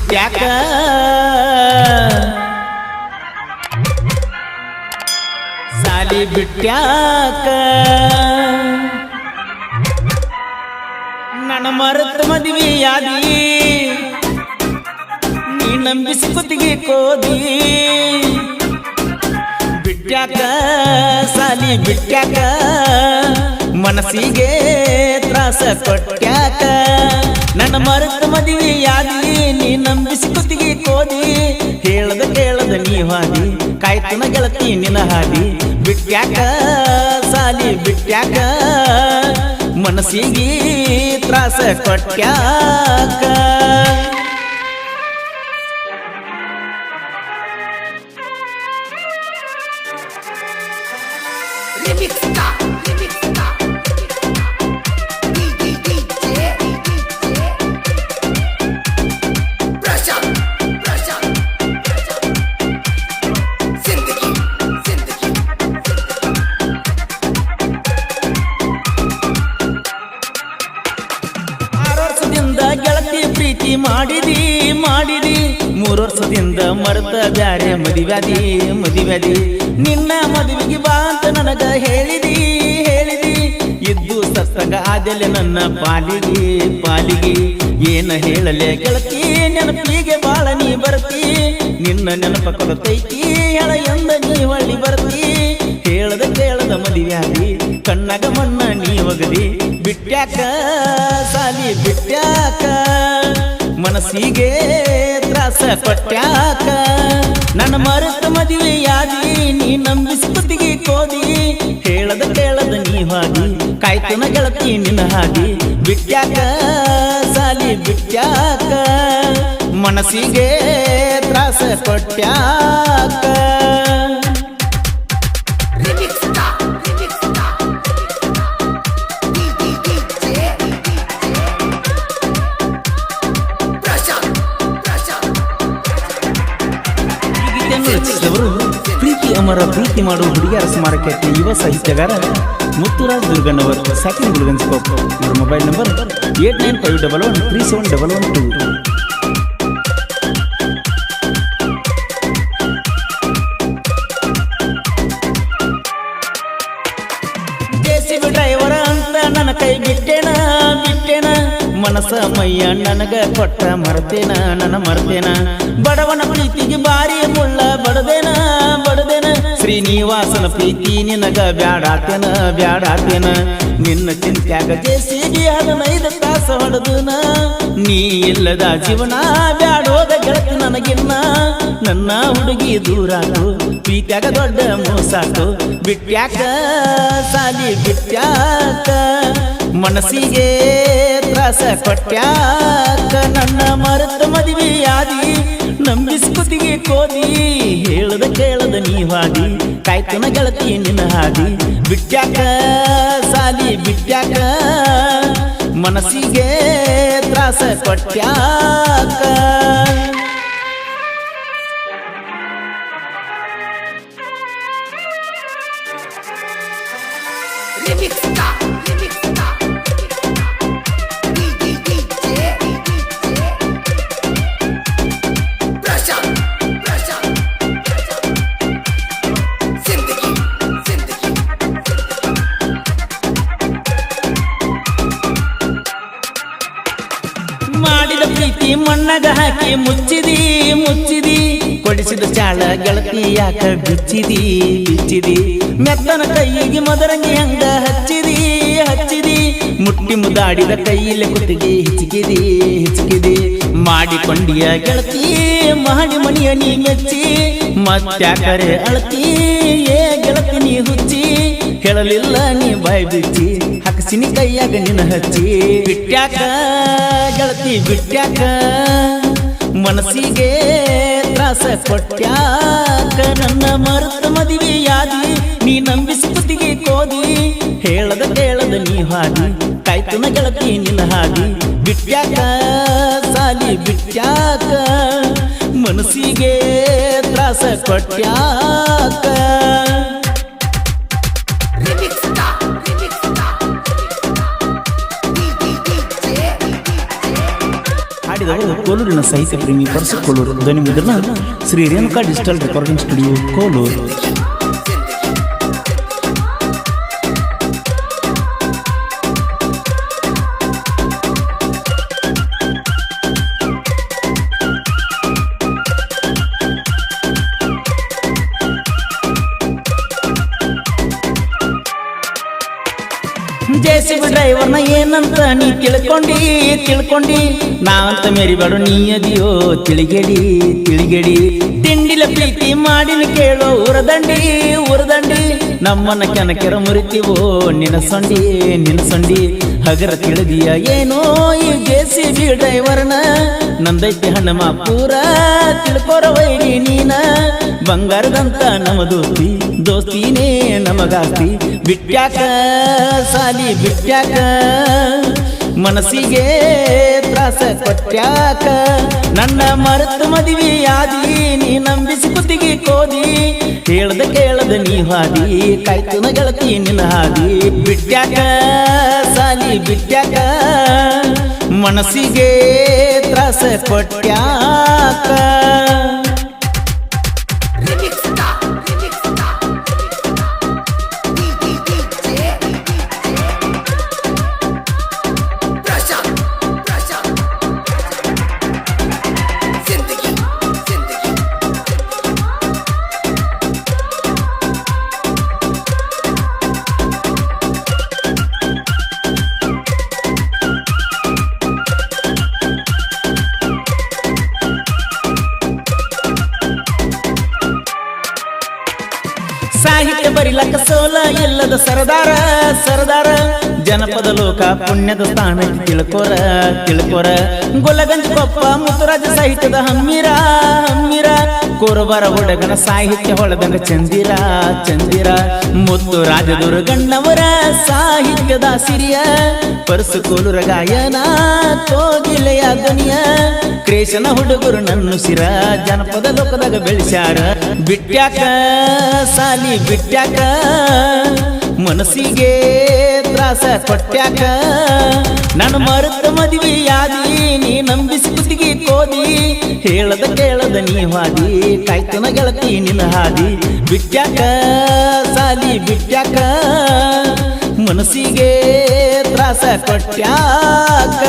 ಬಿಟ್ಟ್ಯಾಕ ಸಾಲಿ ಬಿಟ್ಟ್ಯಾಕ ನನ್ನ ಮರೆತ ಮದುವೆಯಾದಿ ನೀ ನಂಬಿಸಿ ಕುತ್ತಿಗೆ ಕೋದಿ ಬಿಟ್ಟ್ಯಾಕ ಸಾಲಿ ಬಿಟ್ಟ್ಯಾಕ ಮನಸ್ಸಿಗೆ ತ್ರಾಸ ಕೊಟ್ಟ್ಯಾಕ ನನ್ನ ಮರೆತ ಮದುವೆಯಾದಿ ನೀ ನಂಬಿಸಿ ಕುತ್ತಿಗೆ ಕೋದಿ ಹೇಳದ ಕೇಳದ ನೀ ಹಾದಿ ಕಾಯ್ತನ ಗೆಳತಿ ನಿನ ಹಾದಿ ಬಿಟ್ಟ್ಯಾಕ ಸಾಲಿ ಬಿಟ್ಟ್ಯಾಕ ಮನಸ್ಸಿಗೆ ತ್ರಾಸ ಕೊಟ್ಟ್ಯಾಕ ಗೆಳತಿ ಪ್ರೀತಿ ಮಾಡಿದಿ 3 ವರ್ಷದಿಂದ ಮರೆತ ಬ್ಯಾರೆ ಮದಿವ್ಯಾದಿ ನಿನ್ನ ಮದುವೆಗೆ ಬಾ ಅಂತ ನನಗ ಹೇಳಿದಿ ಇದ್ದು ಸತ್ತಂಗ ಆದೆಲೆ ನನ್ನ ಪಾಲಿಗೆ ಏನ ಹೇಳಲೆ ಗೆಳತಿ ನೆನಪಿಗೆ ಬಾಳ ನೀ ಬರ್ತಿ ನಿನ್ನ ನೆನಪ ಕೊಡತೈತಿ ಹೇಳ ಎಂದ ನೀ ಹೊಳ್ಳಿ ಬರ್ತಿ ಹೇಳದ ಕೇಳದ ಮದುವ್ಯಾದಿ ಕಣ್ಣಗ ಮಣ್ಣ ನೀ ಒಗದಿ ಬಿಟ್ಟ್ಯಾಕ ಸಾಲಿ ಬಿಟ್ಟ್ಯಾಕ ಮನಸ್ಸಿಗೆ ತ್ರಾಸ ಕೊಟ್ಟ್ಯಾಕ ನನ್ನ ಮರೆತ ಮದುವೆಯಾದಿ ನೀ ನಂಬಿಸಿ ಕುತ್ತಿಗೆ ಕೋದಿ ಹೇಳದ ಕೇಳದ ನೀ ಹಾದಿ ಕಾಯ್ತನ ಗೆಳತಿ ನಿನ್ನ ಹಾದಿ ಬಿಟ್ಟ್ಯಾಕ ಸಾಲಿ ಬಿಟ್ಟ್ಯಾಕ ಮನಸ್ಸಿಗೆ ತ್ರಾಸ ಕೊಟ್ಟ್ಯಾಕ ಪ್ರೀತಿ ಅಮರ ಪ್ರೀತಿ ಮಾಡುವ ಹುಡುಗಿಯರ ಸ್ಮಾರಕ ಯುವ ಸಾಹಿತ್ಯಗಾರ ಮುತ್ತುರಾಜ್ ದುರ್ಗಣ್ಣವರ್ ಸೆಕೆಂಡ್ ಗುಲ್ಗನ್ ಸ್ಕೋಪ್ ಇವರ ಮೊಬೈಲ್ ನಂಬರ್ 8951137112 ಜೆಸಿಬಿ ಡ್ರೈವರ ಅಂತ ನನ್ನ ಕೈ ಬಿಟ್ಟೇನ ಮನಸ ಮಯ್ಯ ನನಗ ಕೊಟ್ಟ ಮರ್ತೇನ ಬಡವನ ಪ್ರೀತಿಗೆ ಬಾರಿ ಮುಳ್ಳ ಬಡದೇನ ಶ್ರೀನಿವಾಸನ ಪ್ರೀತಿ ನಿನಗ ಬ್ಯಾಡಾತೇನ ನಿನ್ನ ಚಿಂತ್ಯಾಗ ಜೆಸಿಬಿ 15 ತಾಸ ಹೊಡೆದನ ನೀ ಇಲ್ಲದ ಜೀವನ ಬ್ಯಾಡೋದ ಗೆಳತಿ ನನಗಿನ್ನ ನನ್ನ ಹುಡುಗಿ ದೂರಾತು ಪ್ರೀತ್ಯಾಗ ದೊಡ್ಡ ಮೋಸಾತು ಬಿಟ್ಟ್ಯಾಕ ಸಾಲಿ ಬಿಟ್ಟ್ಯಾಕ ಮನಸ್ಸಿಗೆ ತ್ರಾಸ ಕೊಟ್ಟ್ಯಾಕ ನನ್ನ ಮರೆತ ಮದುವೆಯಾದಿ ನಂಬಿಸಿ ಕುತ್ತಿಗೆ ಕೋದಿ ಹೇಳದ ಕೇಳದ ನೀ ಹಾದಿ ಕಾಯ್ತನ ಗೆಳತಿ ನಿನ್ನ ಹಾದಿ ಬಿಟ್ಟ್ಯಾಕ ಸಾಲಿ ಬಿಟ್ಟ್ಯಾಕ ಮನಸ್ಸಿಗೆ ತ್ರಾಸ ಕೊಟ್ಟ್ಯಾಕ ಮಾಡಿದ ಪ್ರೀತಿ ಮಣ್ಣಗ ಹಾಕಿ ಮುಚ್ಚಿದಿ ಕೊಡಿಸಿದ ಚಾಳ ಗೆಳತಿ ಯಾಕ ಬಿಚ್ಚಿದಿ ಮೆತ್ತನ ಕೈಯಿಗೆ ಮದರಂಗಿ ಹಂಗ ಹಚ್ಚಿದಿ ಮುಟ್ಟಿ ಮುದಾಡಿದ ಕೈಯಲ್ಲಿ ಕುತ್ತಿಗೆ ಹಿಚ್ಕಿದಿ ಮಾಡಿಕೊಂಡಿಯ ಗೆಳತಿ ಮಾಡಿ ಮಣಿಯ ನೀ ಮೆಚ್ಚಿ ಮತ್ತ್ಯಾಕರೆ ಅಳತಿ ಏ ಗೆಳತಿ ನೀ ಹುಚ್ಚಿ ಹೇಳಲಿಲ್ಲ ನೀ ಬಾಯಿ ಬಿಚ್ಚಿ ಹಕಸಿನಿ ಕೈಯಾಗ ನಿನ್ನ ಹಚ್ಚಿ ಬಿಟ್ಟ್ಯಾಕ ಗೆಳತಿ ಬಿಟ್ಟ್ಯಾಕ ಮನಸ್ಸಿಗೆ ತ್ರಾಸ ಕೊಟ್ಟ್ಯಾಕ ನನ್ನ ಮರೆತ ಮದುವೆಯಾದಿ ನೀ ನಂಬಿಸಿ ಕುತ್ತಿಗೆ ಕೋದಿ ಹೇಳದ ಕೇಳದ ನೀ ಹಾದಿ ಕಾಯ್ತನ ಗೆಳತಿ ನಿನ್ನ ಹಾದಿ ಬಿಟ್ಟ್ಯಾಕ ಸಾಲಿ ಬಿಟ್ಟ್ಯಾಕ ಮನಸ್ಸಿಗೆ ತ್ರಾಸ ಕೊಟ್ಟ್ಯಾಕ ಹಾಡಿದವರು ಕೋಲೂರಿನ ಸಾಹಿತ್ಯ ಪ್ರೇಮಿ ಪರಸು ಕೋಲೂರು. ಧ್ವನಿ ಮುದ್ರಣ Shri Renuka digital recording studio Koluru. JCB ಡ್ರೈವರ್ನ ಏನಂತ ನೀ ತಿಳ್ಕೊಂಡಿ ನಾವಂತ ಮೇರಿಬೇಡ ನೀ ಅದಿಯೋ ತಿಳಿಗೇಡಿ ತಿಂಡಿಲ ಪ್ರೀತಿ ಮಾಡಿನ ಕೇಳೋ ಊರದಂಡಿ ನಮ್ಮನ್ನ ಕೆನಕೆರ ಮುರಿತೀವೋ ನಿನ ಸೊಂಡಿ ಹಗರ ತಿಳಿದಿಯ ಏನೋ ಈ ಜೆಸಿಬಿ ಡ್ರೈವರ್ನ ನಂದೈತಿ ಹಣ್ಣಮ ಪೂರ ತಿಳ್ಕೊರ ವೈರಿ ನೀನ ಬಂಗಾರದಂತ ನಮ್ಮ ದೋಸ್ತಿನೇ ನಮಗಾಸ್ತಿ ಬಿಟ್ಯಾಕ ಸಾಲಿ ಬಿಟ್ಯಾಕ ಮನಸ್ಸಿಗೆ ತ್ರಾಸ ಕೊಟ್ಯಾಕ ನನ್ನ ಮರೆತು ಮದುವೆ ಆದಿ ನೀ ನಂಬಿಸಿ ಕುತ್ತಿಗೆ ಕೋದಿ ಕೇಳದ ನೀ ಹಾದಿ ಕಾಯ್ತುನ ಗೆಳತಿ ನಿನ್ನ ಹಾದಿ ಬಿಟ್ಯಾಕ ಸಾಲಿ ಬಿಟ್ಯಾಕ ಮನಸ್ಸಿಗೆ ತ್ರಾಸ ಕೊಟ್ಯಾಕ ಸಾಹಿತ್ಯ ಬರಿಲಕ್ಕ ಸೋಲ ಎಲ್ಲದ ಸರದಾರ ಜನಪದ ಲೋಕ ಪುಣ್ಯದ ಸ್ಥಾನ ತಿಳ್ಕೋರ ಗೊಲಗಂಜ ಕೊಪ್ಪ ಮುತ್ತುರಾಜ ಸಾಹಿತ್ಯದ ಹಮ್ಮಿರ ಕೋರಬಾರ ಹುಡುಗನ ಸಾಹಿತ್ಯ ಹೊಳದಂಗ ಚಂದಿರ ಮುತ್ತುರಾಜ ದುರ್ಗಣ್ಣವರ ಸಾಹಿತ್ಯದ ಸಿರಿಯ ಪರಸು ಕೋಲೂರ ಗಾಯನ ಕೋಗಿಲೆಯ ಧ್ವನಿಯ ಕ್ರೇಶನ ಹುಡುಗರು ನನ್ನ ಸಿರ ಜನಪದ ಲೋಕದಾಗ ಬೆಳೆಸ್ಯಾರ ಬಿಟ್ಯಾಕ ಸಾಲಿ ಬಿಟ್ಯಾಕ ಮನಸ್ಸಿಗೆ ತ್ರಾಸ ಕೊಟ್ಯಾಕ ನಾನು ಮರುತ್ತ ಮದುವೆ ಆದಿ ನೀ ನಂಬಿಸಿ ಕುತ್ತಿಗೆ ಕೋದಿ ಕೇಳದ ನೀ ಹಾದಿ ಕಾಯ್ತನ ಗೆಳತಿ ನಿನ್ನ ಹಾದಿ ಬಿಟ್ಯಾಕ ಸಾಲಿ ಬಿಟ್ಯಾಕ ಮನಸ್ಸಿಗೆ ತ್ರಾಸ ಕೊಟ್ಯಾಕ